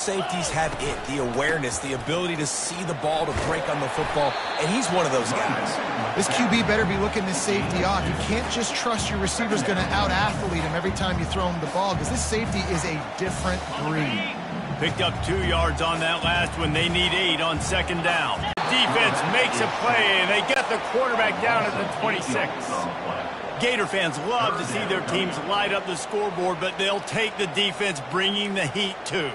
Safeties have it, the awareness, the ability to see the ball, to break on the football, and he's one of those guys. This QB better be looking this safety off. You can't just trust your receiver's going to out-athlete him every time you throw him the ball, because this safety is a different breed. Picked up 2 yards on that last one. They need 8 on second down. Defense makes a play, and they get the quarterback down at the 26. Gator fans love to see their teams light up the scoreboard, but they'll take the defense bringing the heat too.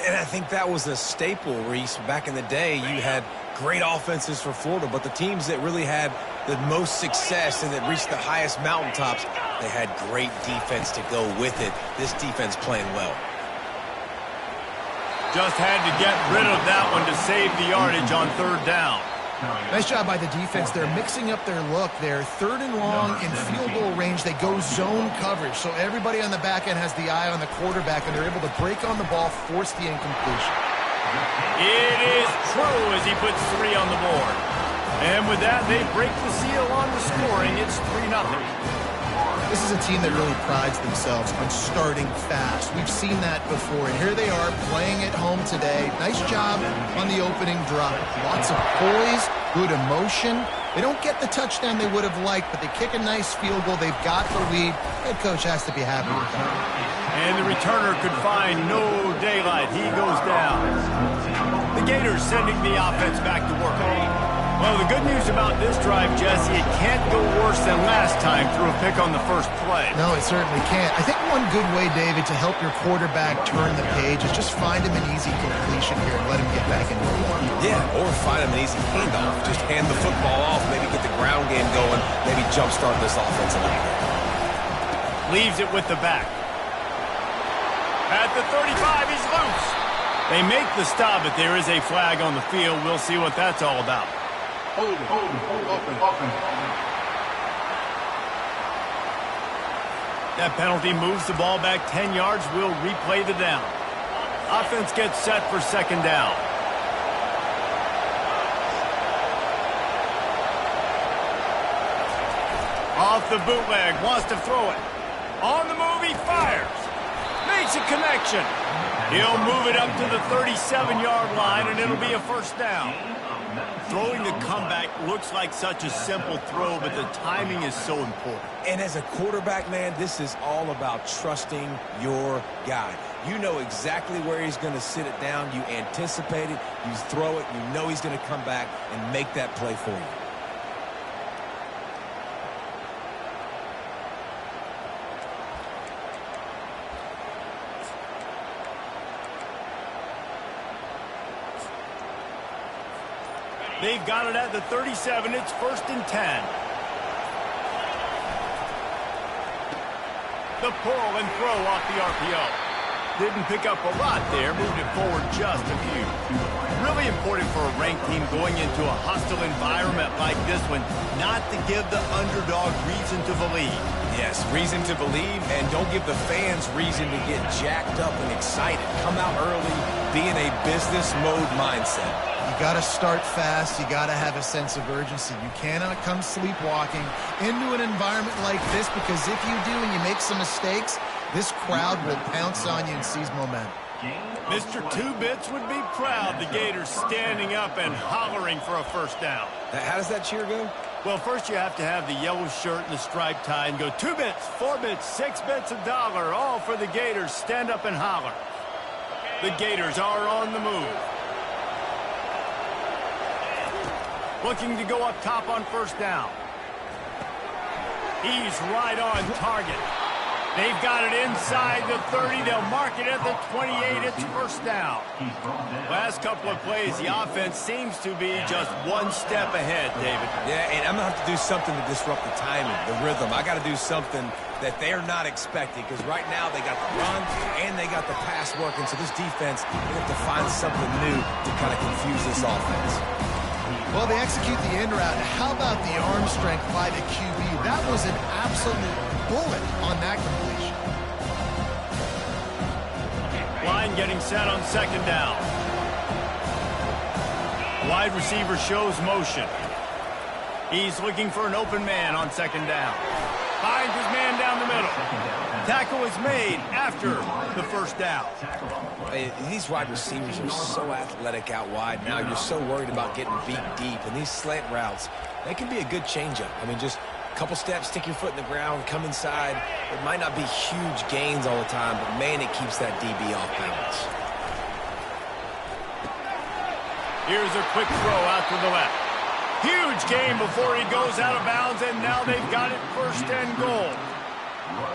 And I think that was a staple, Reese. Back in the day, you had great offenses for Florida, but the teams that really had the most success and that reached the highest mountaintops, they had great defense to go with it. This defense playing well. Just had to get rid of that one to save the yardage on third down. Nice job by the defense. They're mixing up their look. They're third and long in field goal range. They go zone coverage, so everybody on the back end has the eye on the quarterback, and they're able to break on the ball, force the incompletion. It is true as he puts 3 on the board. And with that, they break the seal on the scoring. It's 3-0. This is a team that really prides themselves on starting fast. We've seen that before, and here they are playing at home today. Nice job on the opening drive. Lots of poise, good emotion. They don't get the touchdown they would have liked, but they kick a nice field goal. They've got the lead. Head coach has to be happy with that. And the returner could find no daylight. He goes down. The Gators sending the offense back to work. Well, the good news about this drive, Jesse, it can't go worse than last time through a pick on the first play. No, it certainly can't. I think one good way, David, to help your quarterback turn the page is just find him an easy completion here and let him get back into the one. Yeah, or find him an easy handoff. Just hand the football off, maybe get the ground game going, maybe jumpstart this offense a little bit. Leaves it with the back. At the 35, he's loose. They make the stop, but there is a flag on the field. We'll see what that's all about. Hold open. That penalty moves the ball back 10 yards. We'll replay the down. Offense gets set for second down. Off the bootleg, wants to throw it. On the move, he fires. Makes a connection. He'll move it up to the 37-yard line, and it'll be a first down. Throwing the comeback looks like such a simple throw, but the timing is so important. And as a quarterback, man, this is all about trusting your guy. You know exactly where he's going to sit it down. You anticipate it. You throw it. You know he's going to come back and make that play for you. They've got it at the 37. It's 1st and 10. The pull and throw off the RPO. Didn't pick up a lot there. Moved it forward just a few. Really important for a ranked team going into a hostile environment like this one, not to give the underdog reason to believe. Yes, reason to believe, and don't give the fans reason to get jacked up and excited. Come out early, be in a business mode mindset. You got to start fast. You got to have a sense of urgency. You cannot come sleepwalking into an environment like this, because if you do and you make some mistakes, this crowd will pounce on you and seize momentum. Mr. Two-Bits would be proud. The Gators standing up and hollering for a first down. How does that cheer go? Well, first you have to have the yellow shirt and the striped tie and go 2 bits, 4 bits, 6 bits, $1, all for the Gators. Stand up and holler. The Gators are on the move. Looking to go up top on first down. He's right on target. They've got it inside the 30. They'll mark it at the 28. It's first down. Last couple of plays, the offense seems to be just one step ahead, David. Yeah, and I'm going to have to do something to disrupt the timing, the rhythm. I got to do something that they're not expecting, because right now they got the run and they got the pass working. So this defense, they have to find something new to kind of confuse this offense. Well, they execute the end route. How about the arm strength by the QB? That was an absolute bullet on that completion. Line getting set on second down. Wide receiver shows motion. He's looking for an open man on second down. Finds his man down the middle. Tackle is made after the first down. These wide receivers are so athletic out wide now. You're so worried about getting beat deep. And these slant routes, they can be a good changeup. I mean, just a couple steps, stick your foot in the ground, come inside. It might not be huge gains all the time, but, man, it keeps that DB off balance. Here's a quick throw out to the left. Huge gain before he goes out of bounds, and now they've got it 1st and goal.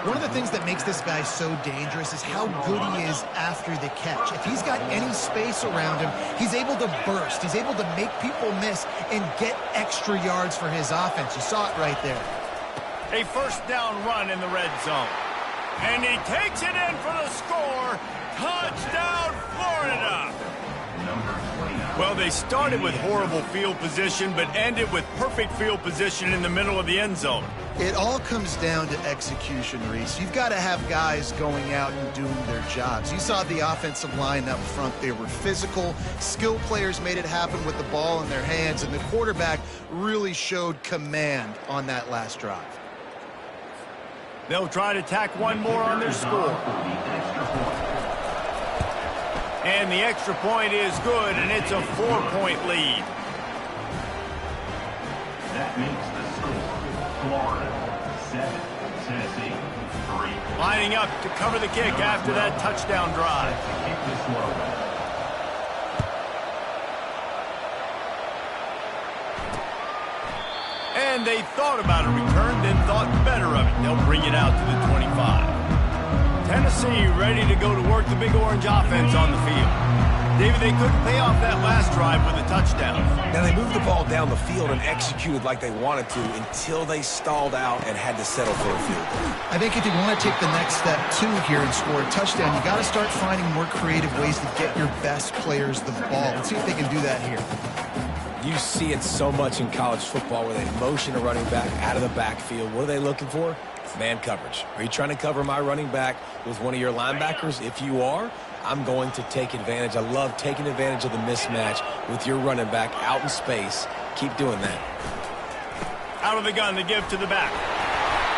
One of the things that makes this guy so dangerous is how good he is after the catch. If he's got any space around him, he's able to burst. He's able to make people miss and get extra yards for his offense. You saw it right there. A 1st down run in the red zone. And he takes it in for the score. Touchdown, Florida! Well, they started with horrible field position, but ended with perfect field position in the middle of the end zone. It all comes down to execution, Reese. You've got to have guys going out and doing their jobs. You saw the offensive line up front. They were physical. Skill players made it happen with the ball in their hands, and the quarterback really showed command on that last drive. They'll try to tack one more on their score. And the extra point is good, and it's a 4-point lead. That makes the score Florida 7, Tennessee 3. Lining up to cover the kick after that touchdown drive. Kick this one. And they thought about a return, then thought better of it. They'll bring it out to the 25. Tennessee ready to go to work the Big Orange offense on the field. David, they couldn't pay off that last drive with a touchdown. Now, they moved the ball down the field and executed like they wanted to until they stalled out and had to settle for a field goal. I think if you want to take the next step, too, here and score a touchdown, you got to start finding more creative ways to get your best players the ball. Let's see if they can do that here. You see it so much in college football where they motion a running back out of the backfield. What are they looking for? Man coverage. Are you trying to cover my running back with one of your linebackers? If you are, I'm going to take advantage. I love taking advantage of the mismatch with your running back out in space. Keep doing that. Out of the gun to give to the back.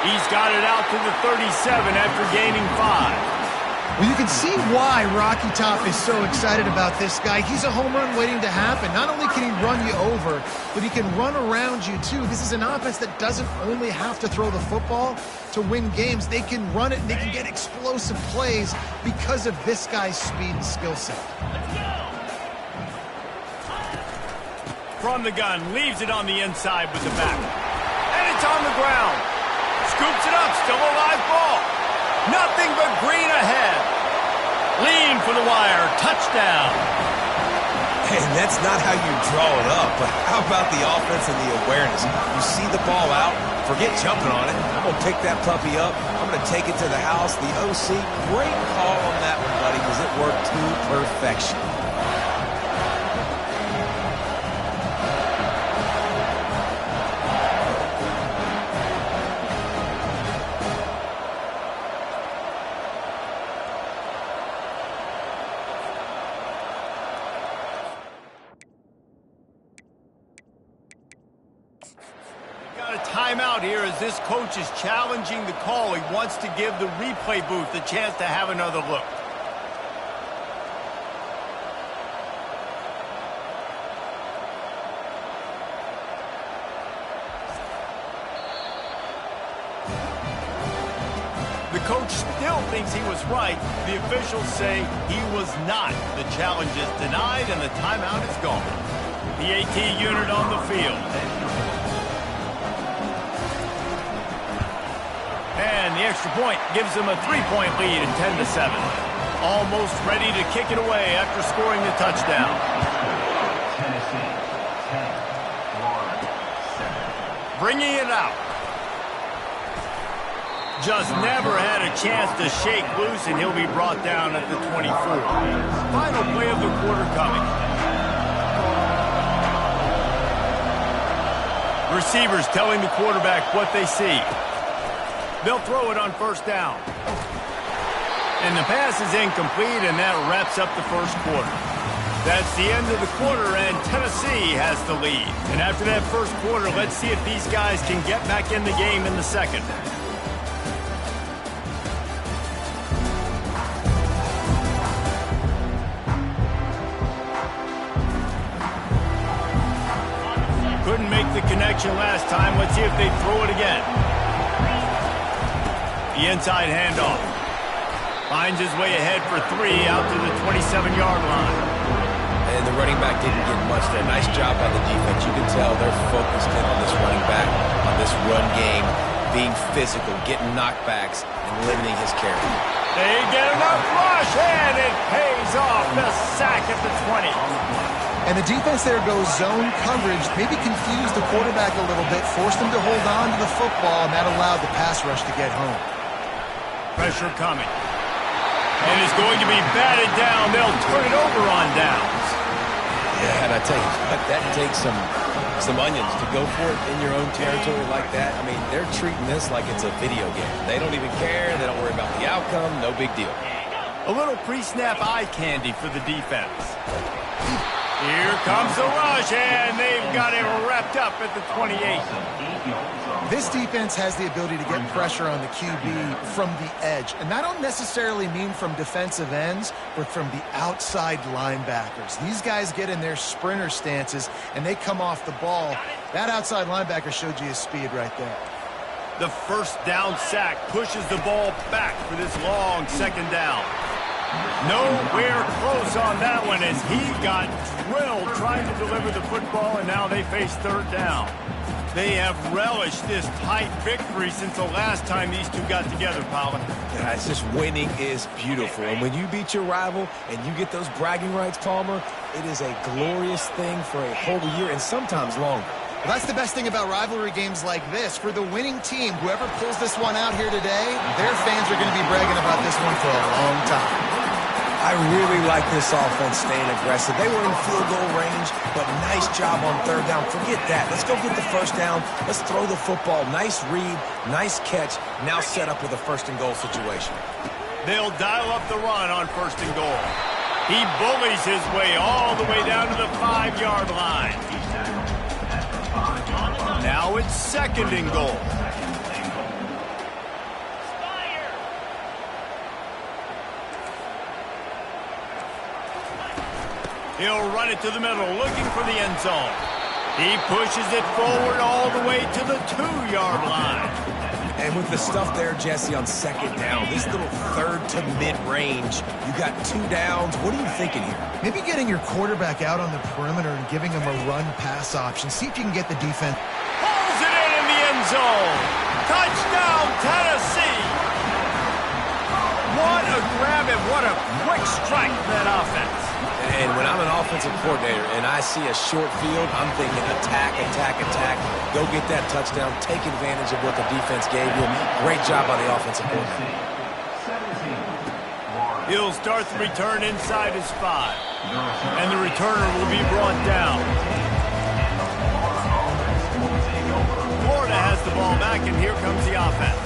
He's got it out to the 37 after gaining 5. Well, you can see why Rocky Top is so excited about this guy. He's a home run waiting to happen. Not only can he run you over, but he can run around you, too. This is an offense that doesn't only have to throw the football to win games. They can run it, and they can get explosive plays because of this guy's speed and skill set. From the gun, leaves it on the inside with the back. And it's on the ground. Scoops it up, still a live ball. Nothing but green ahead. Lean for the wire. Touchdown. And that's not how you draw it up, but how about the offense and the awareness? You see the ball out, forget jumping on it. I'm going to pick that puppy up. I'm going to take it to the house. The OC, great call on that one, buddy, because it worked to perfection. Timeout here as this coach is challenging the call. He wants to give the replay booth a chance to have another look. The coach still thinks he was right. The officials say he was not. The challenge is denied and the timeout is gone. The AT unit on the field. And the extra point gives them a 3-point lead at 10-7. Almost ready to kick it away after scoring the touchdown. Tennessee 10, Florida 7. Bringing it out. Just never had a chance to shake loose, and he'll be brought down at the 24. Final play of the quarter coming. Receivers telling the quarterback what they see. They'll throw it on first down. And the pass is incomplete, and that wraps up the first quarter. That's the end of the quarter, and Tennessee has the lead. And after that first quarter, let's see if these guys can get back in the game in the second. Couldn't make the connection last time. Let's see if they throw it again. The inside handoff. Finds his way ahead for 3 out to the 27-yard line. And the running back didn't get much there. Nice job by the defense. You can tell they're focused in on this running back, on this run game, being physical, getting knockbacks, and limiting his carry. They get enough rush, and it pays off. The sack at the 20. And the defense there goes zone coverage, maybe confused the quarterback a little bit, forced him to hold on to the football, and that allowed the pass rush to get home. Pressure coming. And it's going to be batted down. They'll turn it over on downs. Yeah, and I tell you, that takes some onions to go for it in your own territory like that. I mean, they're treating this like it's a video game. They don't even care. They don't worry about the outcome. No big deal. A little pre-snap eye candy for the defense. Here comes the rush, and they've got it wrapped up at the 28. This defense has the ability to get pressure on the QB from the edge. And I don't necessarily mean from defensive ends, but from the outside linebackers. These guys get in their sprinter stances, and they come off the ball. That outside linebacker showed you his speed right there. The first down sack pushes the ball back for this long second down. Nowhere close on that one as he got drilled trying to deliver the football, and now they face third down. They have relished this tight victory since the last time these two got together, Paula. Yeah, it's just winning is beautiful. And when you beat your rival and you get those bragging rights, Palmer, it is a glorious thing for a whole year and sometimes longer. Well, that's the best thing about rivalry games like this. For the winning team, whoever pulls this one out here today, their fans are going to be bragging about this one for a long time. I really like this offense staying aggressive. They were in field goal range, but nice job on third down. Forget that. Let's go get the first down. Let's throw the football. Nice read, nice catch. Now set up with a first and goal situation. They'll dial up the run on first and goal. He bullies his way all the way down to the 5-yard line. Now it's second and goal. He'll run it to the middle, looking for the end zone. He pushes it forward all the way to the 2-yard line. And with the stuff there, Jesse, on second down, this little third to mid-range, you got 2 downs. What are you thinking here? Maybe getting your quarterback out on the perimeter and giving him a run-pass option. See if you can get the defense. Pulls it in the end zone. Touchdown, Tennessee. What a grab and what a quick strike for that offense. And when I'm an offensive coordinator and I see a short field, I'm thinking attack, attack, attack. Go get that touchdown. Take advantage of what the defense gave you. Great job by the offensive coordinator. He'll start the return inside his 5. And the returner will be brought down. Florida has the ball back, and here comes the offense.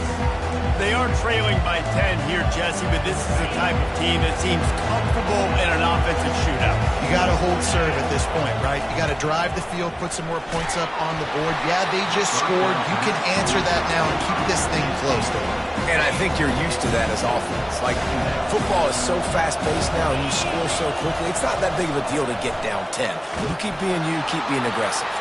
They are trailing by 10 here, Jesse, but this is the type of team that seems comfortable in an offensive shootout. You got to hold serve at this point, right? You got to drive the field, put some more points up on the board. Yeah, they just scored. You can answer that now and keep this thing close to them. And I think you're used to that as offense. Like, football is so fast-paced now and you score so quickly, it's not that big of a deal to get down 10. You keep being aggressive.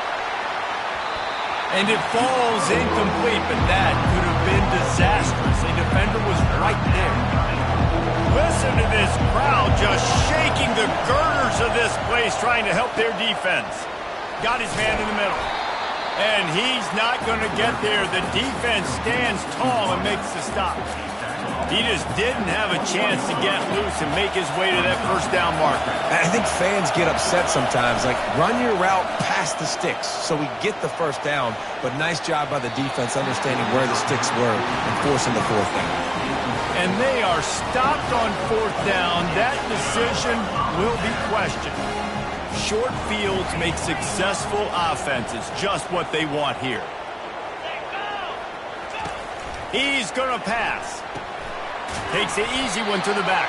And it falls incomplete, but that could have been disastrous. A defender was right there. Listen to this crowd just shaking the girders of this place, trying to help their defense. Got his man in the middle. And he's not going to get there. The defense stands tall and makes the stop. He just didn't have a chance to get loose and make his way to that first down marker. I think fans get upset sometimes. Like, run your route past the sticks so we get the first down. But nice job by the defense understanding where the sticks were and forcing the fourth down. And they are stopped on fourth down. That decision will be questioned. Short fields make successful offenses just what they want here. He's going to pass. Takes the easy one to the back.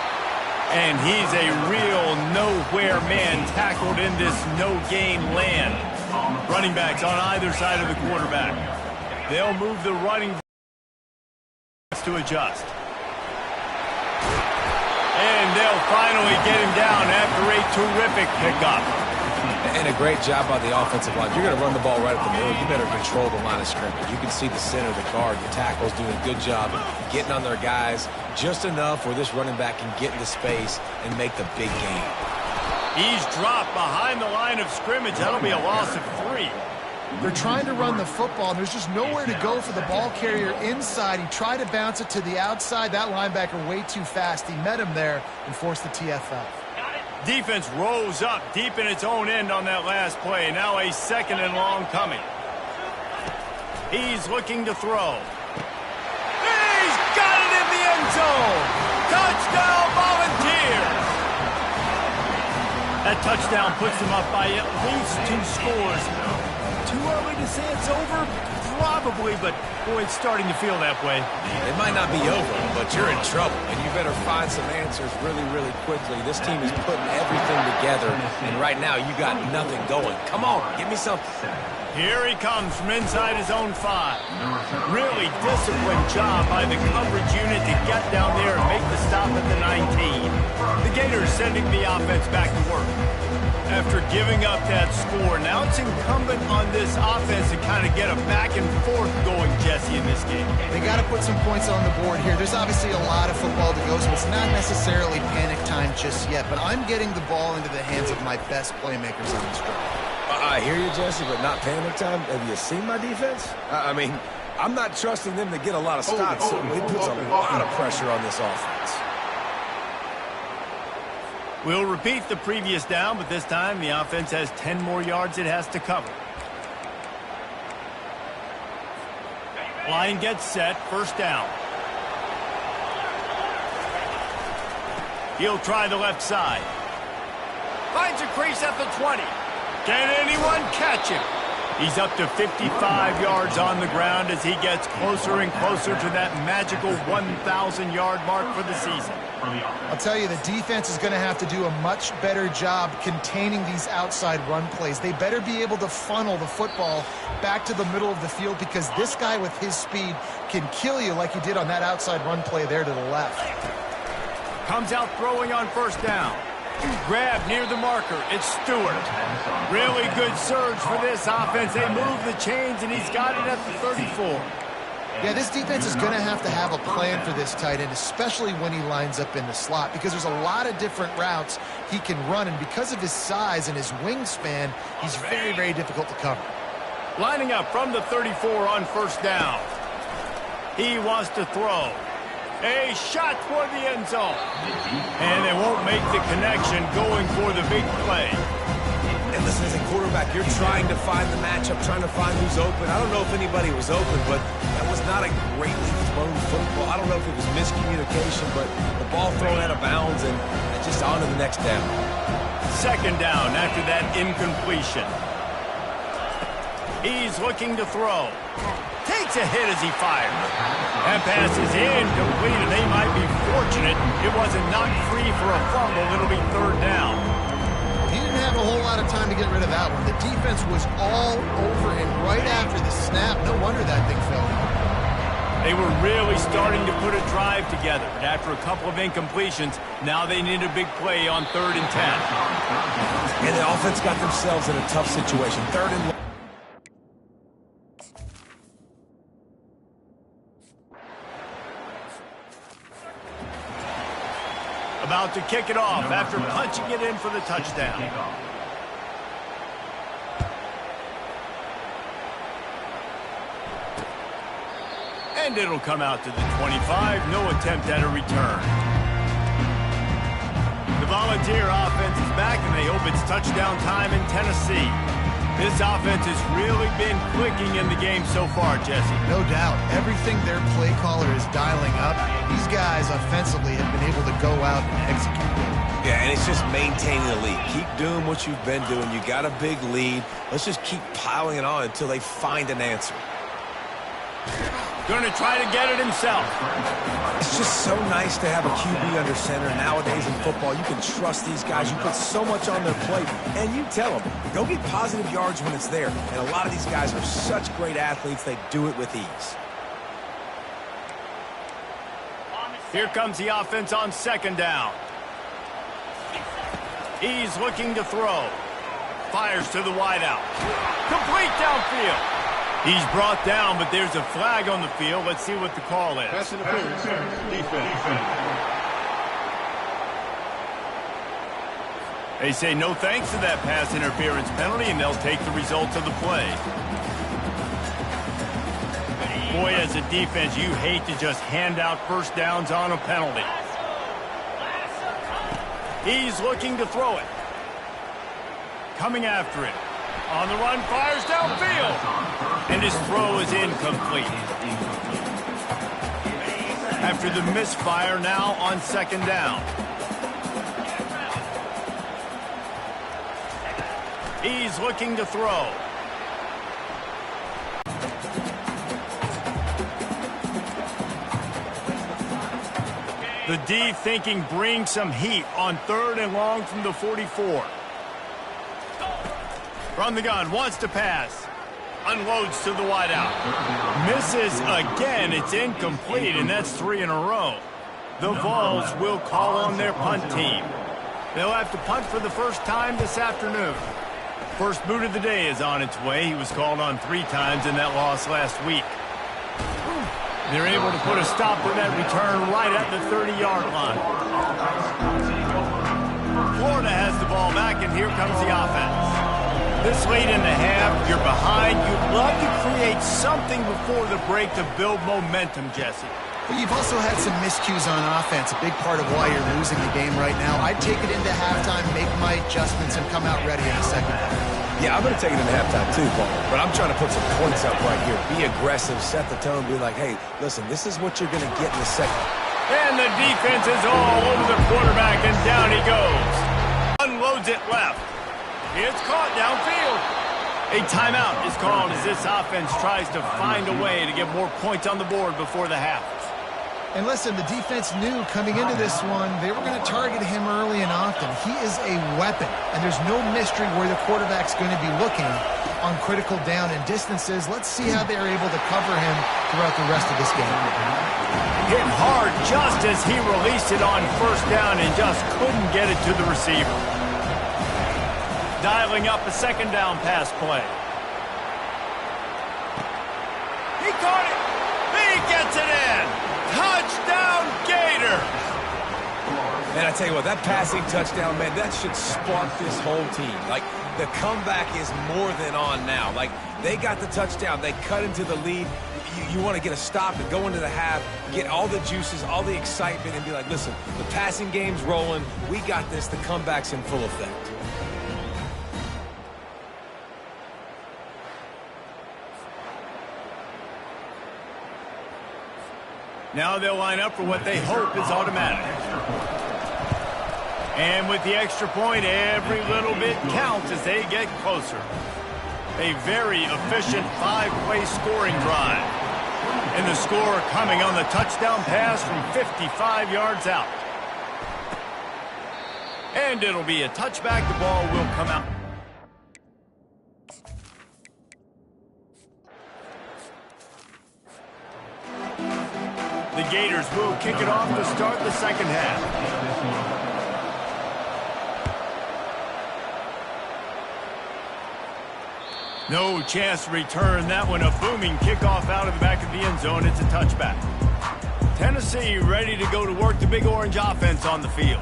And he's a real nowhere man tackled in this no-gain land. Running backs on either side of the quarterback. They'll move the running backs to adjust. And they'll finally get him down after a terrific pickup. And a great job by the offensive line. If you're going to run the ball right up the middle, you better control the line of scrimmage. You can see the center, the guard, the tackles doing a good job getting on their guys just enough where this running back can get into space and make the big game. He's dropped behind the line of scrimmage. That'll be a loss of 3. They're trying to run the football, and there's just nowhere to go for the ball carrier inside. He tried to bounce it to the outside. That linebacker way too fast. He met him there and forced the TFL. Defense rose up deep in its own end on that last play. Now a 2nd and long coming. He's looking to throw. He's got it in the end zone. Touchdown, Volunteers. That touchdown puts them up by at least 2 scores. Too early to say it's over? Probably, but boy, it's starting to feel that way. It might not be over, but you're in trouble, and you better find some answers really, really quickly. This team is putting everything together, and right now you got nothing going. Come on, give me something. Here he comes from inside his own 5. Really disciplined job by the coverage unit to get down there and make the stop at the 19. The Gators sending the offense back to work. After giving up that score, now it's incumbent on this offense to kind of get a back and forth going, Jesse, in this game. They got to put some points on the board here. There's obviously a lot of football to go, so it's not necessarily panic time just yet, but I'm getting the ball into the hands of my best playmakers on this drive. I hear you, Jesse, but not panic time. Have you seen my defense? I mean, I'm not trusting them to get a lot of stops, so it puts a lot of pressure on this offense. We'll repeat the previous down, but this time the offense has 10 more yards it has to cover. Line gets set, 1st down. He'll try the left side. Finds a crease at the 20. Can anyone catch him? He's up to 55 yards on the ground as he gets closer and closer to that magical 1,000-yard mark for the season. I'll tell you, the defense is going to have to do a much better job containing these outside run plays. They better be able to funnel the football back to the middle of the field because this guy with his speed can kill you like he did on that outside run play there to the left. Comes out throwing on 1st down. Grab near the marker. It's Stewart. Really good surge for this offense. They move the chains, and he's got it at the 34. Yeah, this defense is going to have a plan for this tight end, especially when he lines up in the slot, because there's a lot of different routes he can run, and because of his size and his wingspan, he's very, very difficult to cover. Lining up from the 34 on 1st down. He wants to throw. A shot toward the end zone. And they won't make the connection going for the big play. And listen, as a quarterback, you're trying to find the matchup, trying to find who's open. I don't know if anybody was open, but that was not a greatly thrown football. I don't know if it was miscommunication, but the ball thrown out of bounds and just on to the next down. 2nd down after that incompletion. He's looking to throw. Takes a hit as he fires. That pass is incomplete, and they might be fortunate it wasn't knocked free for a fumble. It'll be 3rd down. He didn't have a whole lot of time to get rid of that one. The defense was all over him right after the snap. No wonder that thing fell down. They were really starting to put a drive together, but after a couple of incompletions, now they need a big play on 3rd and 10. And the offense got themselves in a tough situation. 3rd and about to kick it off after punching it in for the touchdown. And it'll come out to the 25. No attempt at a return. The Volunteer offense is back, and they hope it's touchdown time in Tennessee. This offense has really been clicking in the game so far, Jesse. No doubt. Everything their play caller is dialing up, these guys offensively have been able to go out and execute. Yeah, and it's just maintaining the lead. Keep doing what you've been doing. You got a big lead. Let's just keep piling it on until they find an answer. Going to try to get it himself. It's just so nice to have a QB under center. Nowadays in football, you can trust these guys. You put so much on their plate, and you tell them, go get positive yards when it's there. And a lot of these guys are such great athletes, they do it with ease. Here comes the offense on 2nd down. He's looking to throw. Fires to the wideout. Complete downfield. He's brought down, but there's a flag on the field. Let's see what the call is. Pass interference. Defense. They say no thanks to that pass interference penalty, and they'll take the results of the play. Boy, as a defense, you hate to just hand out first downs on a penalty. He's looking to throw it. Coming after it. On the run, fires downfield. And his throw is incomplete. After the misfire, now on second down. He's looking to throw. The D thinking bring some heat on 3rd and long from the 44. From the gun, wants to pass. Unloads to the wideout. Misses again. It's incomplete, and that's 3 in a row. The Vols will call on their punt team. They'll have to punt for the first time this afternoon. First boot of the day is on its way. He was called on 3 times in that loss last week. They're able to put a stop to that return right at the 30-yard line. Florida has the ball back, and here comes the offense. This late in the half, you're behind. You'd love to create something before the break to build momentum, Jesse. But you've also had some miscues on offense, a big part of why you're losing the game right now. I'd take it into halftime, make my adjustments, and come out ready in the second half. Yeah, I'm going to take it into halftime too, Paul. But I'm trying to put some points up right here. Be aggressive, set the tone, be like, hey, listen, this is what you're going to get in the second. And the defense is all over the quarterback, and down he goes. Unloads it left. It's caught downfield. A timeout is called as this offense tries to find a way to get more points on the board before the half. And listen, the defense knew coming into this one, they were going to target him early and often. He is a weapon, and there's no mystery where the quarterback's going to be looking on critical down and distances. Let's see how they're able to cover him throughout the rest of this game. Hit hard just as he released it on first down and just couldn't get it to the receiver. Dialing up a second down pass play. He caught it. He gets it in. Touchdown, Gator! And I tell you what, that passing touchdown, man, that should spark this whole team. Like, the comeback is more than on now. Like, they got the touchdown. They cut into the lead. You want to get a stop and go into the half, get all the juices, all the excitement, and be like, listen, the passing game's rolling. We got this. The comeback's in full effect. Now they'll line up for what they hope is automatic. And with the extra point, every little bit counts as they get closer. A very efficient 5-play scoring drive. And the score coming on the touchdown pass from 55 yards out. And it'll be a touchback. The ball will come out. The Gators will kick it off to start the second half. No chance to return that one. A booming kickoff out of the back of the end zone. It's a touchback. Tennessee ready to go to work. The Big Orange offense on the field.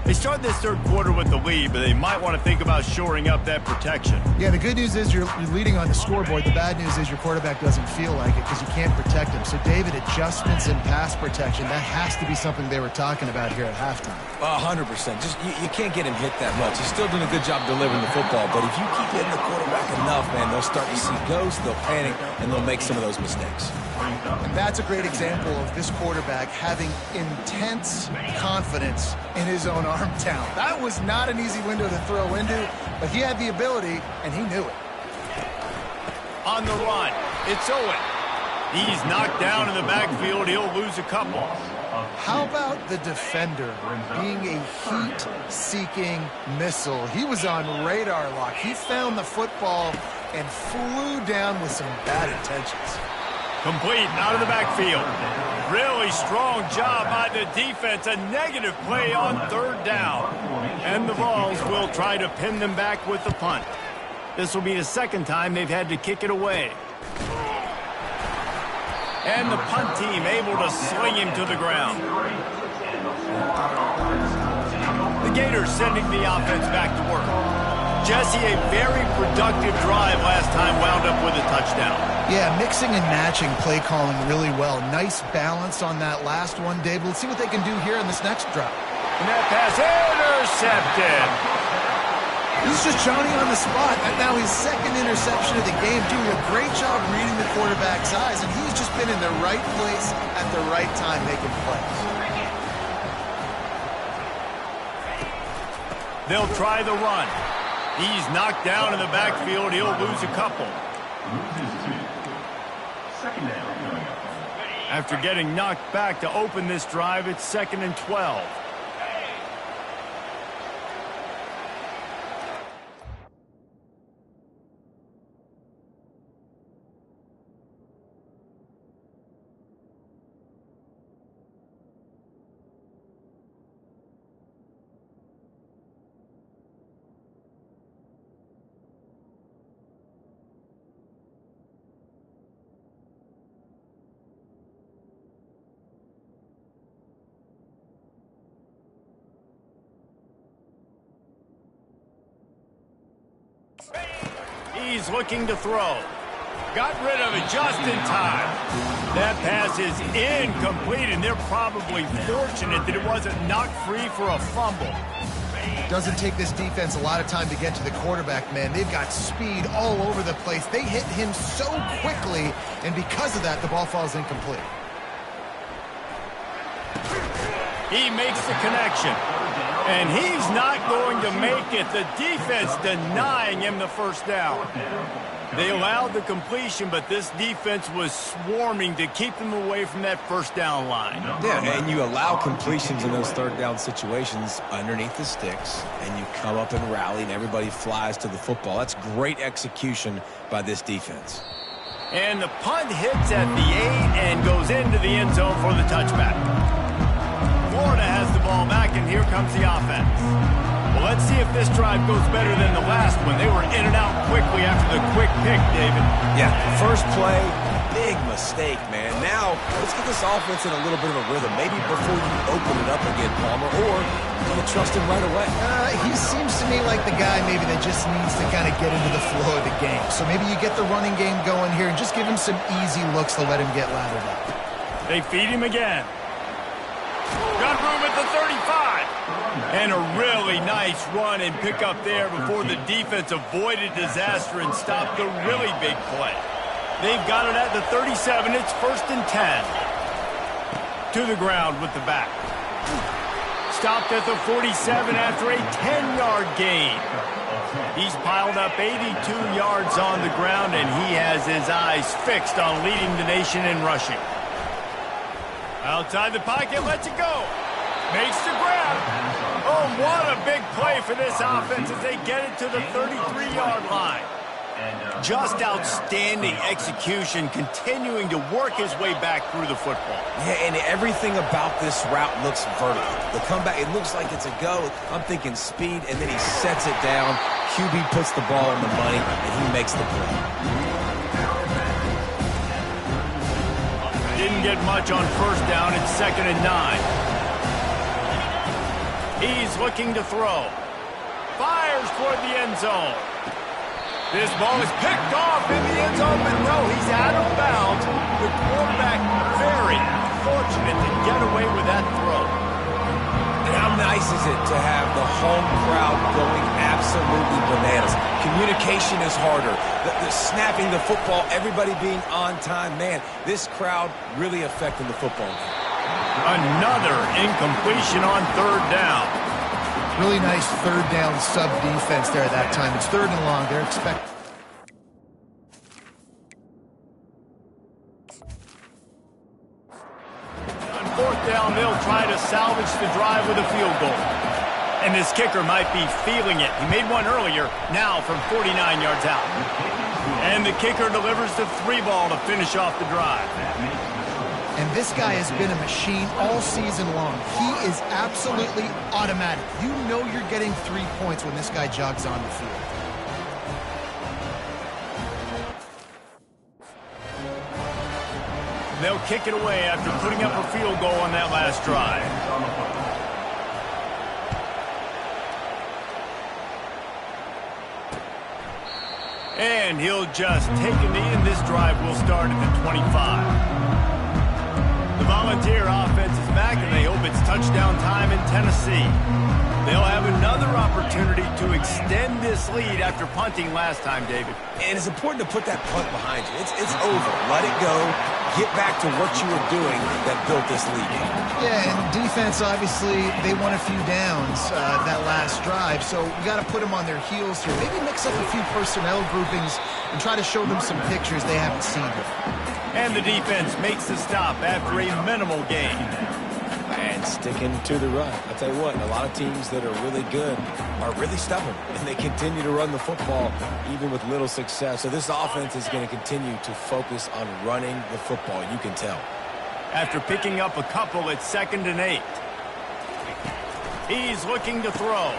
They start this third quarter with the lead, but they might want to think about shoring up that protection. Yeah, the good news is you're leading on the scoreboard. The bad news is your quarterback doesn't feel like it because you can't protect him. So, David, adjustments in pass protection, that has to be something they were talking about here at halftime. 100%. Just you can't get him hit that much. He's still doing a good job delivering the football, but if you keep hitting the quarterback enough, man, they'll start to see ghosts, they'll panic, and they'll make some of those mistakes. And that's a great example of this quarterback having intense confidence in his own arm talent. That was not an easy window to throw into, but he had the ability, and he knew it. On the run, it's Owen. He's knocked down in the backfield. He'll lose a couple. How about the defender being a heat-seeking missile? He was on radar lock. He found the football and flew down with some bad intentions. Complete, out of the backfield. Really strong job by the defense. A negative play on third down. And the Vols will try to pin them back with the punt. This will be the second time they've had to kick it away. And the punt team able to sling him to the ground. The Gators sending the offense back to work. Jesse, a very productive drive last time, wound up with a touchdown. Yeah, mixing and matching play calling really well. Nice balance on that last one, Dave. Let's see what they can do here in this next drive. And that pass intercepted. He's just Johnny on the spot. And now his second interception of the game, doing a great job reading the quarterback's eyes, and he's just been in the right place at the right time making plays. They'll try the run. He's knocked down in the backfield. He'll lose a couple. Second down. After getting knocked back to open this drive, it's 2nd and 12. He's looking to throw. Got rid of it just in time. That pass is incomplete, and they're probably fortunate that it wasn't knocked free for a fumble. It doesn't take this defense a lot of time to get to the quarterback, man. They've got speed all over the place. They hit him so quickly, and because of that, the ball falls incomplete. He makes the connection. And he's not going to make it. The defense denying him the first down. They allowed the completion, but this defense was swarming to keep them away from that first down line. Yeah, and you allow completions in those third down situations underneath the sticks, and you come up and rally, and everybody flies to the football. That's great execution by this defense. And the punt hits at the 8 and goes into the end zone for the touchback. Florida has the ball back, and here comes the offense. Well, let's see if this drive goes better than the last one. They were in and out quickly after the quick pick, David. Yeah, first play, big mistake, man. Now, let's get this offense in a little bit of a rhythm. Maybe before you open it up again, Palmer, or do you trust him right away? He seems to me like the guy maybe that just needs to kind of get into the flow of the game. So maybe you get the running game going here and just give him some easy looks to let him get lathered up. They feed him again. Got room at the 35. And a really nice run and pick up there before the defense avoided disaster and stopped the really big play. They've got it at the 37. It's 1st and 10. To the ground with the back. Stopped at the 47 after a 10-yard gain. He's piled up 82 yards on the ground, and he has his eyes fixed on leading the nation in rushing. Outside the pocket, lets it go. Makes the grab. Oh, what a big play for this offense as they get it to the 33-yard line. Just outstanding execution, continuing to work his way back through the football. Yeah, and everything about this route looks vertical. The comeback, it looks like it's a go. I'm thinking speed, and then he sets it down. QB puts the ball on the money, and he makes the play. Didn't get much on first down. It's 2nd and 9. He's looking to throw. Fires toward the end zone. This ball is picked off in the end zone, but no, he's out of bounds. The quarterback very fortunate to get away with that throw. And how nice is it to have the home crowd going absolutely bananas? Communication is harder. The snapping the football, everybody being on time. Man, this crowd really affecting the football game. Another incompletion on 3rd down. Really nice 3rd down sub defense there that time. It's 3rd and long. They're expecting. On 4th down, they'll try to salvage the drive with a field goal. And this kicker might be feeling it. He made one earlier, now from 49 yards out. And the kicker delivers the 3-ball to finish off the drive. And this guy has been a machine all season long. He is absolutely automatic. You know you're getting 3 points when this guy jogs on the field. they'll kick it away after putting up a field goal on that last drive. And he'll just take a knee, and this drive will start at the 25. The Volunteer offense is back, and they hope it's touchdown time in Tennessee. They'll have another opportunity to extend this lead after punting last time, David. And it's important to put that punt behind you. It's over. Let it go. Get back to what you were doing that built this lead. Yeah, and defense, obviously, they won a few downs that last drive, so we got to put them on their heels here. Maybe mix up a few personnel groupings and try to show them some pictures they haven't seen before. And the defense makes the stop after a minimal gain. And sticking to the run. I'll tell you what, a lot of teams that are really good are really stubborn, and they continue to run the football even with little success. So this offense is going to continue to focus on running the football. You can tell. After picking up a couple at 2nd and 8. He's looking to throw.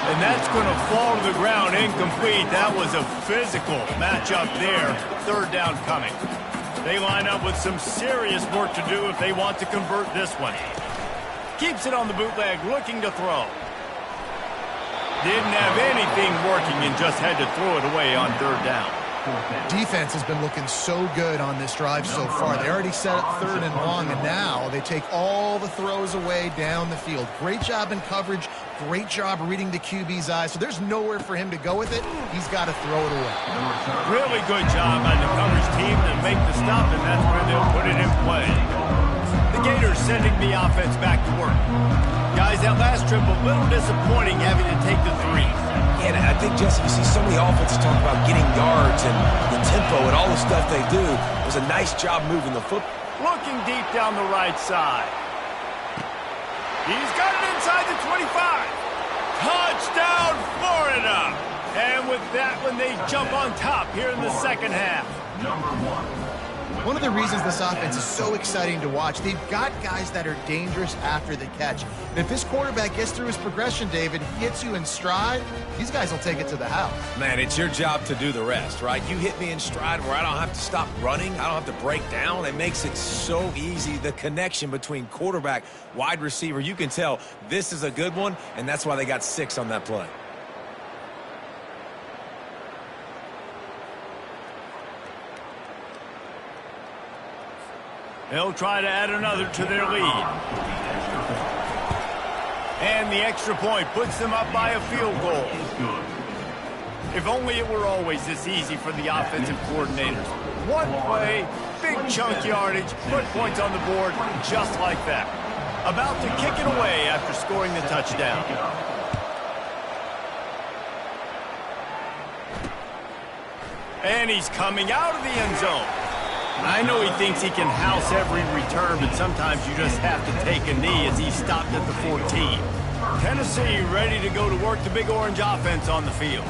And that's going to fall to the ground incomplete. That was a physical matchup there. 3rd down coming. They line up with some serious work to do if they want to convert this one. Keeps it on the bootleg, looking to throw. Didn't have anything working and just had to throw it away on 3rd down. Defense has been looking so good on this drive so far. They already set up 3rd and long, and now they take all the throws away down the field. Great job in coverage. Great job reading the QB's eyes. So there's nowhere for him to go with it. He's got to throw it away. Really good job by the coverage team to make the stop, and that's where they'll put it in play. The Gators sending the offense back to work. Guys, that last trip a little disappointing having to take the 3. And I think, Jesse, you see so many offenses talk about getting yards and the tempo and all the stuff they do. It was a nice job moving the football. Looking deep down the right side. He's got it inside the 25. Touchdown, Florida! And with that one, they jump on top here in the second half. Number 1. One of the reasons this offense is so exciting to watch, they've got guys that are dangerous after the catch. And if this quarterback gets through his progression, David, hits you in stride, these guys will take it to the house. Man, it's your job to do the rest, right? You hit me in stride where I don't have to stop running. I don't have to break down. It makes it so easy. The connection between quarterback, wide receiver, you can tell this is a good one, and that's why they got 6 on that play. They'll try to add another to their lead. And the extra point puts them up by a field goal. If only it were always this easy for the offensive coordinators. One play, big chunk yardage, put points on the board just like that. About to kick it away after scoring the touchdown. And he's coming out of the end zone. I know he thinks he can house every return, but sometimes you just have to take a knee as he stopped at the 14. Tennessee ready to go to work the Big Orange offense on the field.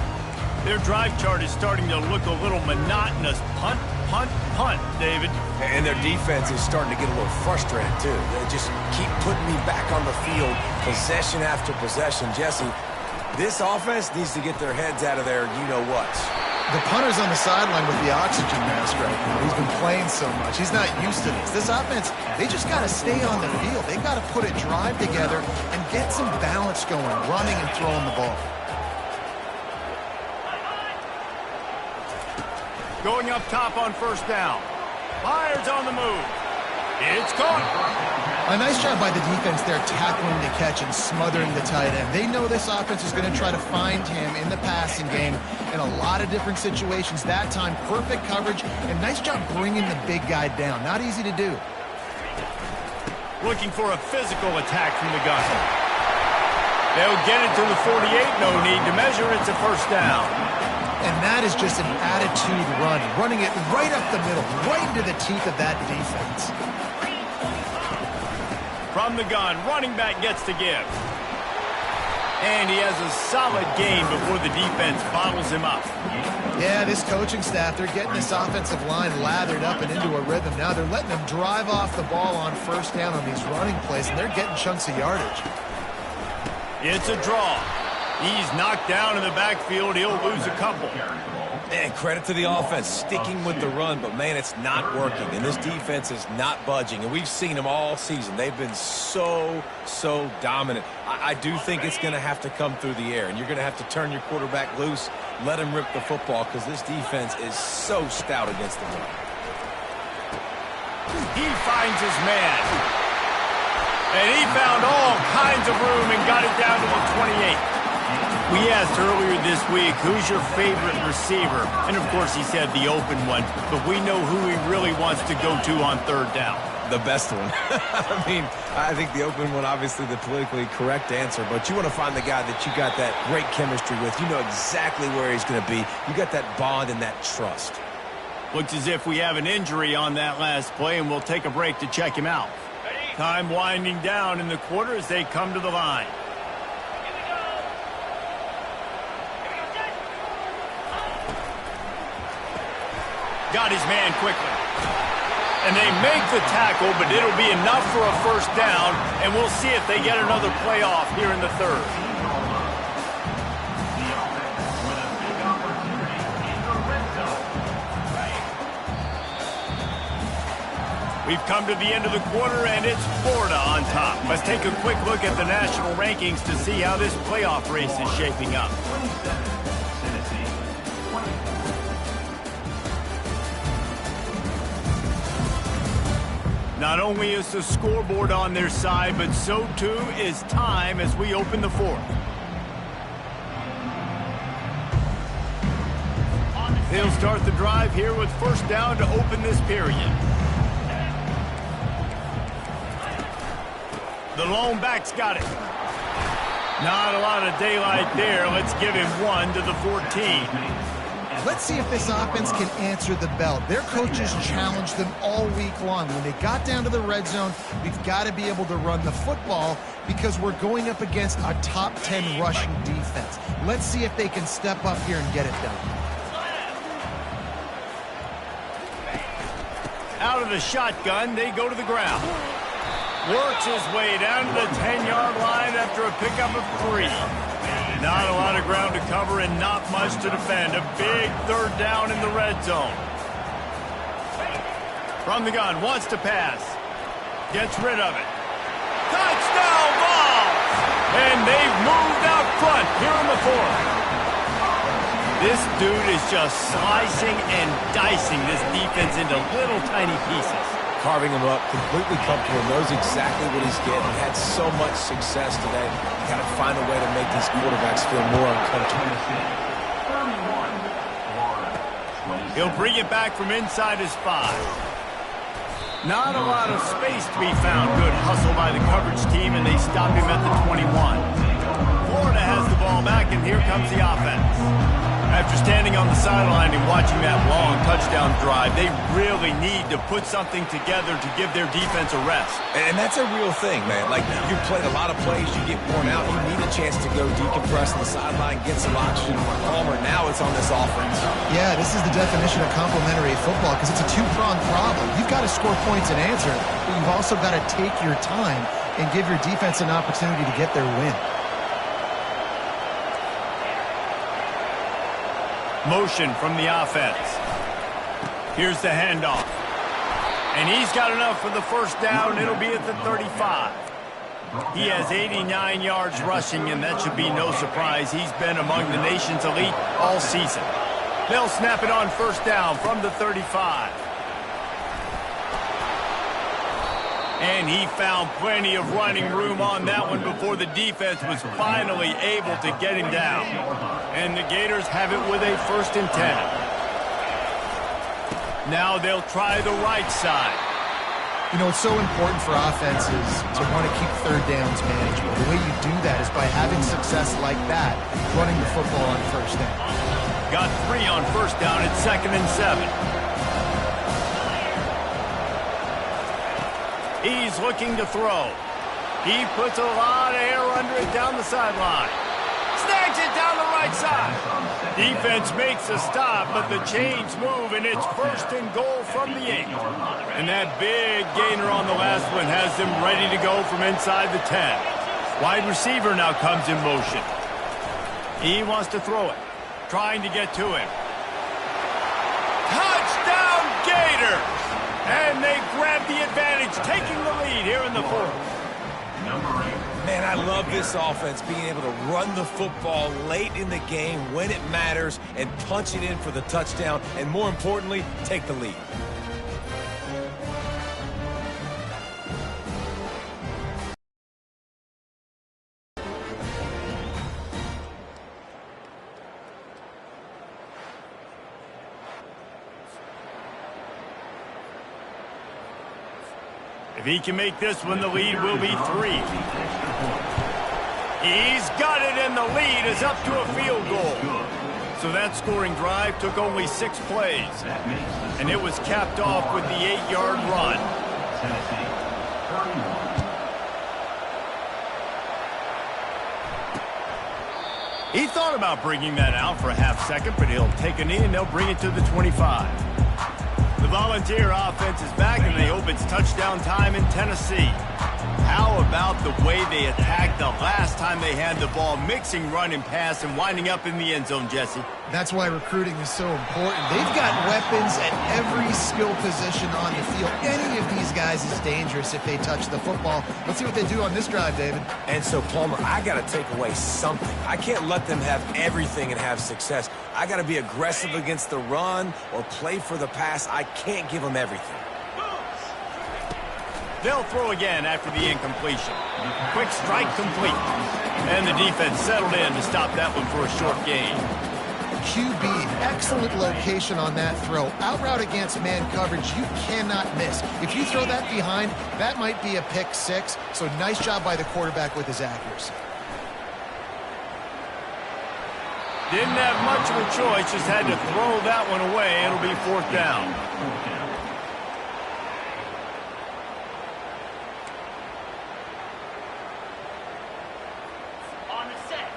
Their drive chart is starting to look a little monotonous. Punt, punt, punt, David. And their defense is starting to get a little frustrated, too. They just keep putting me back on the field, possession after possession. Jesse, this offense needs to get their heads out of their you-know-whats. The punter's on the sideline with the oxygen mask right now. He's been playing so much. He's not used to this. This offense, they just got to stay on the field. They got to put a drive together and get some balance going, running and throwing the ball. Going up top on 1st down. Myers on the move. It's caught. A nice job by the defense there tackling the catch and smothering the tight end. They know this offense is going to try to find him in the passing game in a lot of different situations. That time, perfect coverage and nice job bringing the big guy down. Not easy to do. Looking for a physical attack from the gun. They'll get it to the 48. No need to measure. It's a 1st down. And that is just an attitude running it right up the middle, right into the teeth of that defense. From the gun, running back gets to give. And he has a solid gain before the defense bottles him up. Yeah, this coaching staff, they're getting this offensive line lathered up and into a rhythm. Now they're letting them drive off the ball on 1st down on these running plays, and they're getting chunks of yardage. It's a draw. He's knocked down in the backfield. He'll lose a couple. And credit to the offense, sticking with the run, but, man, it's not working. And this defense is not budging. And we've seen them all season. They've been so dominant. I do think it's going to have to come through the air. And you're going to have to turn your quarterback loose, let him rip the football, because this defense is so stout against the run. He finds his man. And he found all kinds of room and got it down to the 28. We asked earlier this week, who's your favorite receiver? And, of course, he said the open one. But we know who he really wants to go to on third down. The best one. I mean, I think the open one, obviously the politically correct answer, but you want to find the guy that you got that great chemistry with. You know exactly where he's going to be. You got that bond and that trust. Looks as if we have an injury on that last play, and we'll take a break to check him out. Time winding down in the quarter as they come to the line. Got his man quickly. And they make the tackle, but it'll be enough for a first down, and we'll see if they get another playoff here in the third. We've come to the end of the quarter, and it's Florida on top. Let's take a quick look at the national rankings to see how this playoff race is shaping up. Not only is the scoreboard on their side, but so too is time as we open the fourth. They'll start the drive here with first down to open this period. The lone back's got it. Not a lot of daylight there. Let's give him one to the 14. Let's see if this offense can answer the bell. Their coaches challenged them all week long. When they got down to the red zone, we've got to be able to run the football because we're going up against a top 10 rushing defense. Let's see if they can step up here and get it done. Out of the shotgun, they go to the ground. Works his way down to the 10-yard line after a pickup of 3. Not a lot of ground to cover and not much to defend. A big third down in the red zone. From the gun, wants to pass. Gets rid of it. Touchdown ball! And they've moved out front here in the fourth. This dude is just slicing and dicing this defense into little tiny pieces. Carving him up, completely comfortable, knows exactly what he's getting. He had so much success today. You got to find a way to make these quarterbacks feel more uncomfortable. He'll bring it back from inside his 5. Not a lot of space to be found. Good hustle by the coverage team, and they stop him at the 21. Florida has the ball back, and here comes the offense. After standing on the sideline and watching that long touchdown drive, they really need to put something together to give their defense a rest. And that's a real thing, man. Like, you played a lot of plays, you get worn out, you need a chance to go decompress on the sideline, get some oxygen. Palmer, now it's on this offense. Yeah, this is the definition of complementary football because it's a two-pronged problem. You've got to score points and answer, but you've also got to take your time and give your defense an opportunity to get their win. Motion from the offense. Here's the handoff. And he's got enough for the first down. It'll be at the 35. He has 89 yards rushing, and that should be no surprise. He's been among the nation's elite all season. They'll snap it on first down from the 35. And he found plenty of running room on that one before the defense was finally able to get him down. And the Gators have it with a 1st and 10. Now they'll try the right side. You know, it's so important for offenses to want to keep third downs manageable. The way you do that is by having success like that, running the football on first down. Got 3 on first down at 2nd and 7. He's looking to throw. He puts a lot of air under it down the sideline. Snags it down the right side. Defense makes a stop, but the chains move, and it's 1st and goal from the 8. And that big gainer on the last one has them ready to go from inside the 10. Wide receiver now comes in motion. He wants to throw it. Trying to get to him. Touchdown, Gators! And they grab the advantage, taking the lead here in the fourth. Number 8. Man, I love this offense, being able to run the football late in the game when it matters and punch it in for the touchdown, and more importantly, take the lead. If he can make this one, the lead will be 3. He's got it, and the lead is up to a field goal. So that scoring drive took only 6 plays, and it was capped off with the 8-yard run. Tennessee, 31. He thought about bringing that out for a half second, but he'll take a knee, and they'll bring it to the 25. The Volunteer offense is back, and they hope it's touchdown time in Tennessee. How about the way they attacked the last time they had the ball, mixing run and pass and winding up in the end zone, Jesse? That's why recruiting is so important. They've got weapons at every skill position on the field. Any of these guys is dangerous if they touch the football. Let's see what they do on this drive, David. And so, Palmer, I got to take away something. I can't let them have everything and have success. I got to be aggressive against the run or play for the pass. I can't give them everything. They'll throw again after the incompletion. Quick strike complete. And the defense settled in to stop that one for a short gain. QB, excellent location on that throw. Out route against man coverage, you cannot miss. If you throw that behind, that might be a pick 6. So nice job by the quarterback with his accuracy. Didn't have much of a choice, just had to throw that one away. It'll be 4th down.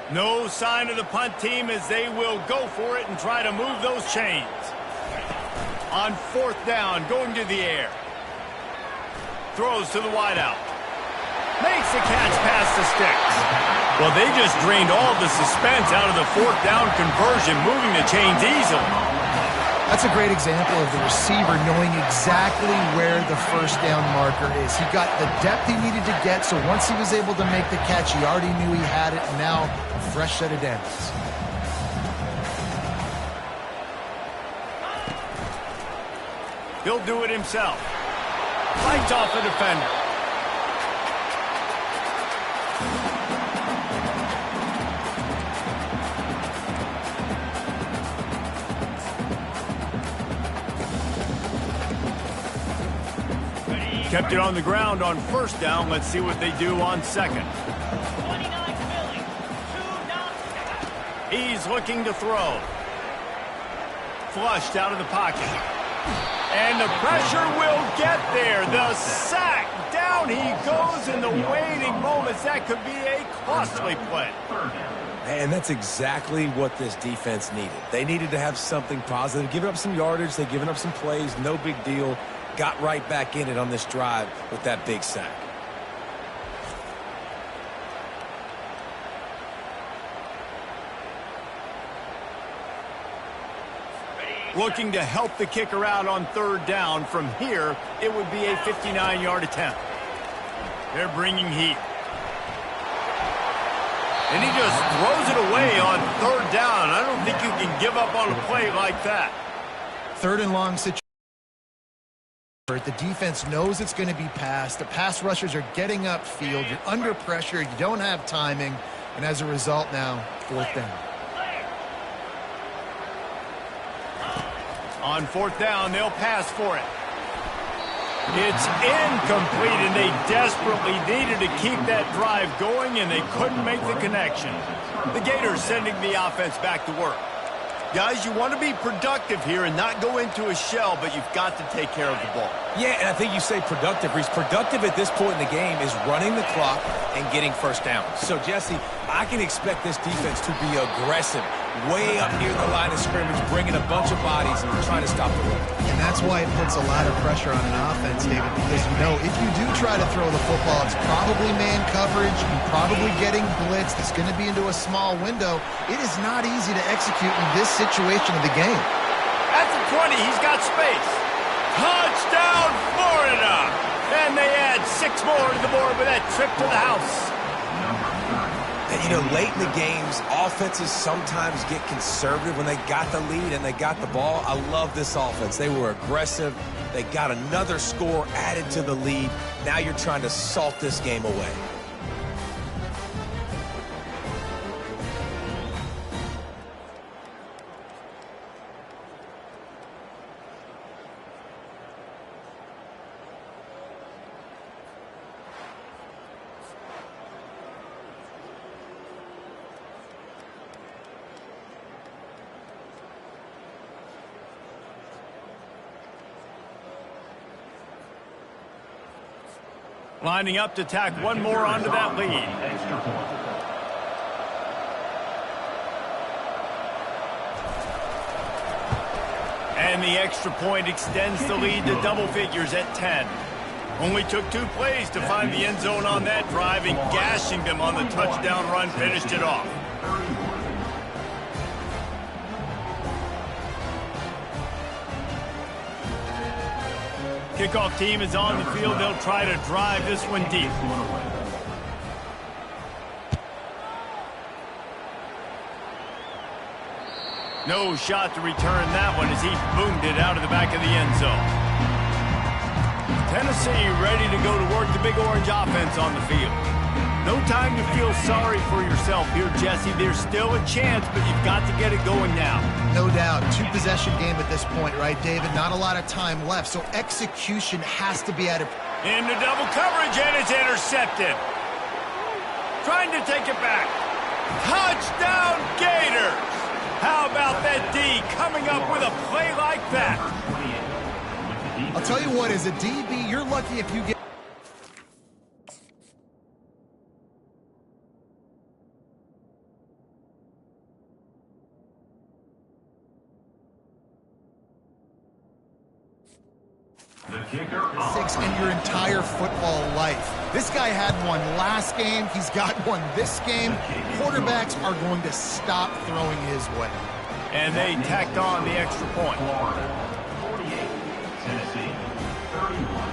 No sign of the punt team as they will go for it and try to move those chains. On 4th down, going to the air. Throws to the wideout. Makes the catch past the sticks. Well, they just drained all the suspense out of the 4th down conversion, moving the chains easily. That's a great example of the receiver knowing exactly where the first down marker is. He got the depth he needed to get, so once he was able to make the catch, he already knew he had it, and now a fresh set of downs. He'll do it himself. Fights off the defender. Kept it on the ground on 1st down. Let's see what they do on 2nd. He's looking to throw. Flushed out of the pocket. And the pressure will get there. The sack. Down he goes in the waiting moments. That could be a costly play. And that's exactly what this defense needed. They needed to have something positive. Giving up some yardage. They've given up some plays. No big deal. Got right back in it on this drive with that big sack. Looking to help the kicker out on 3rd down. From here, it would be a 59-yard attempt. They're bringing heat. And he just throws it away on 3rd down. I don't think you can give up on a play like that. 3rd and long situation. The defense knows it's going to be passed. The pass rushers are getting upfield. You're under pressure. You don't have timing. And as a result now, 4th down. On 4th down, they'll pass for it. It's incomplete, and they desperately needed to keep that drive going, and they couldn't make the connection. The Gators sending the offense back to work. Guys, you want to be productive here and not go into a shell, but you've got to take care of the ball. Yeah, and I think you say productive, Reese. Productive at this point in the game is running the clock and getting 1st down. So, Jesse, I can expect this defense to be aggressive way up near the line of scrimmage, bringing a bunch of bodies and trying to stop the run. And that's why it puts a lot of pressure on an offense, David, because you know if you do try to throw the football, it's probably man coverage, you're probably getting blitzed, it's going to be into a small window. It is not easy to execute in this situation of the game. At the 20, he's got space. Touchdown, Florida! And they add 6 more to the board with that trip to the house. And, you know, late in the games, offenses sometimes get conservative when they got the lead and they got the ball. I love this offense. They were aggressive. They got another score added to the lead. Now you're trying to salt this game away. Lining up to tack one more onto that lead. And the extra point extends the lead to double figures at 10. Only took 2 plays to find the end zone on that drive, and gashing them on the touchdown run finished it off. Kickoff team is on the field. They'll try to drive this one deep. No shot to return that one as he boomed it out of the back of the end zone. Tennessee ready to go to work the Big Orange offense on the field. No time to feel sorry for yourself here, Jesse. There's still a chance, but you've got to get it going now. No doubt. 2-possession game at this point, right, David? Not a lot of time left, so execution has to be at it. Into double coverage, and it's intercepted. Trying to take it back. Touchdown, Gators! How about that D coming up with a play like that? I'll tell you what, as a DB, you're lucky if you get... six in your entire football life. This guy had one last game. He's got one this game. Quarterbacks are going to stop throwing his way. And they tacked on the extra point. 48, Tennessee, 31.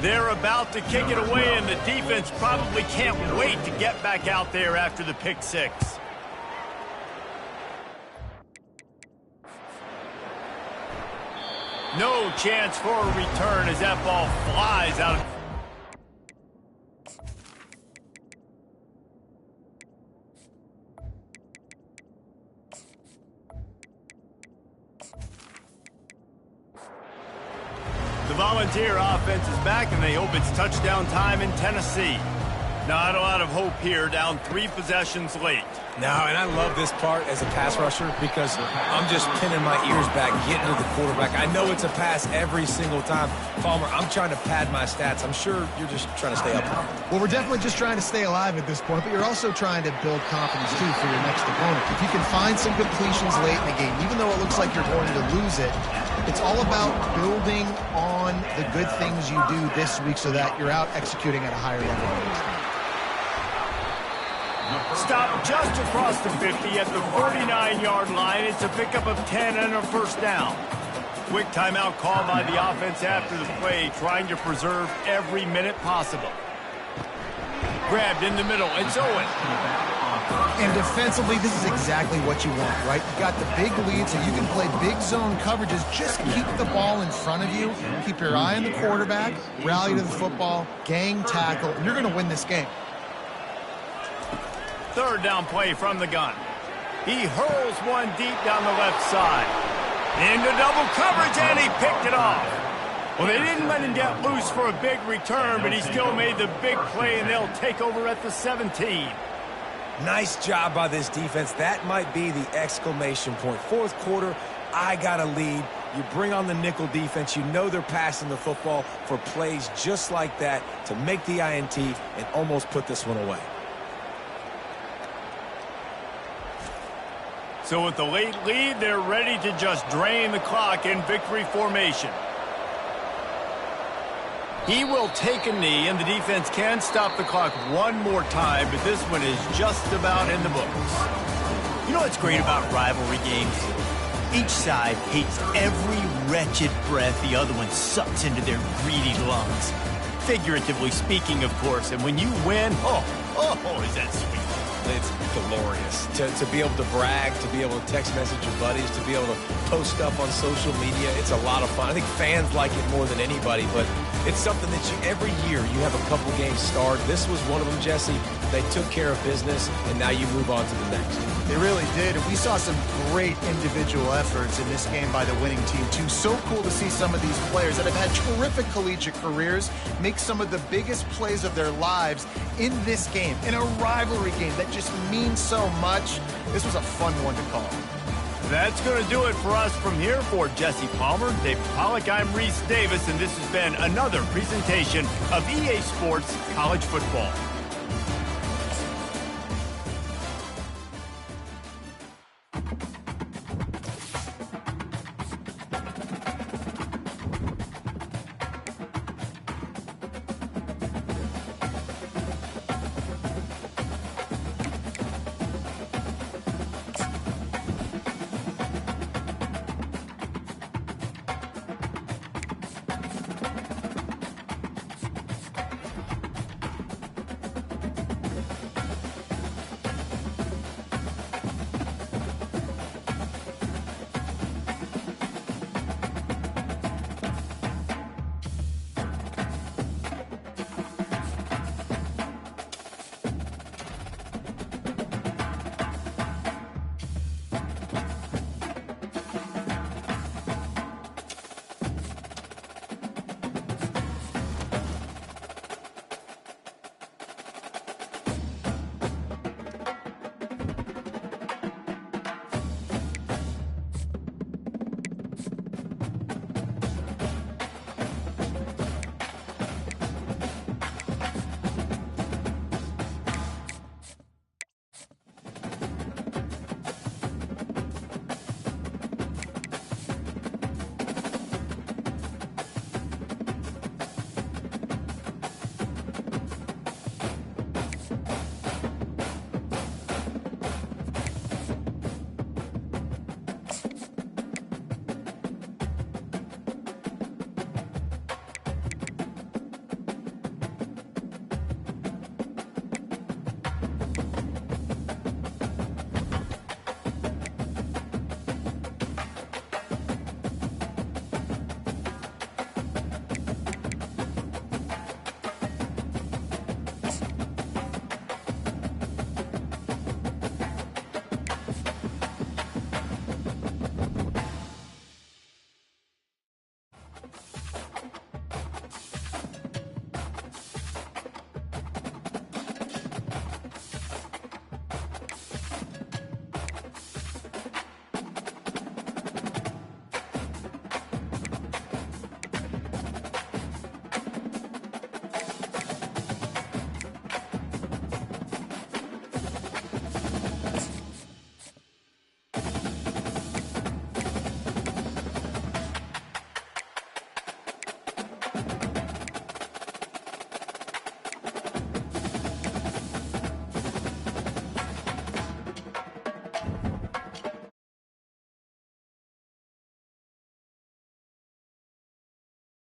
They're about to kick it away, and the defense probably can't wait to get back out there after the pick six. No chance for a return as that ball flies out of... The Volunteer offense is back, and they hope it's touchdown time in Tennessee. Not a lot of hope here, down 3 possessions late. No, and I love this part as a pass rusher because I'm just pinning my ears back, getting to the quarterback. I know it's a pass every single time. Palmer, I'm trying to pad my stats. I'm sure you're just trying to stay up. Well, we're definitely just trying to stay alive at this point, but you're also trying to build confidence, too, for your next opponent. If you can find some completions late in the game, even though it looks like you're going to lose it, it's all about building on the good things you do this week so that you're out executing at a higher level. Stop just across the 50 at the 49-yard line. It's a pickup of 10 and a first down. Quick timeout called by the offense after the play, trying to preserve every minute possible. Grabbed in the middle. It's Owen. And defensively, this is exactly what you want, right? You got the big lead, so you can play big zone coverages. Just keep the ball in front of you. Keep your eye on the quarterback. Rally to the football. Gang tackle. And you're going to win this game. Third down play from the gun. He hurls one deep down the left side. Into double coverage, and he picked it off. Well, they didn't let him get loose for a big return, but he still made the big play, and they'll take over at the 17. Nice job by this defense. That might be the exclamation point. Fourth quarter, I got a lead. You bring on the nickel defense. You know they're passing the football for plays just like that to make the INT and almost put this one away. So with the late lead, they're ready to just drain the clock in victory formation. He will take a knee, and the defense can stop the clock one more time, but this one is just about in the books. You know what's great about rivalry games? Each side hates every wretched breath the other one sucks into their greedy lungs. Figuratively speaking, of course, and when you win, oh, is that sweet. It's glorious to be able to brag, to be able to text message your buddies, to be able to post stuff on social media. It's a lot of fun. I think fans like it more than anybody, but it's something that every year you have a couple games start. This was one of them, Jesse. They took care of business, and now you move on to the next. They really did. We saw some great individual efforts in this game by the winning team, too. So cool to see some of these players that have had terrific collegiate careers make some of the biggest plays of their lives in this game, in a rivalry game that just means so much. This was a fun one to call. That's going to do it for us from here. For Jesse Palmer, David Pollack, I'm Reese Davis, and this has been another presentation of EA Sports College Football.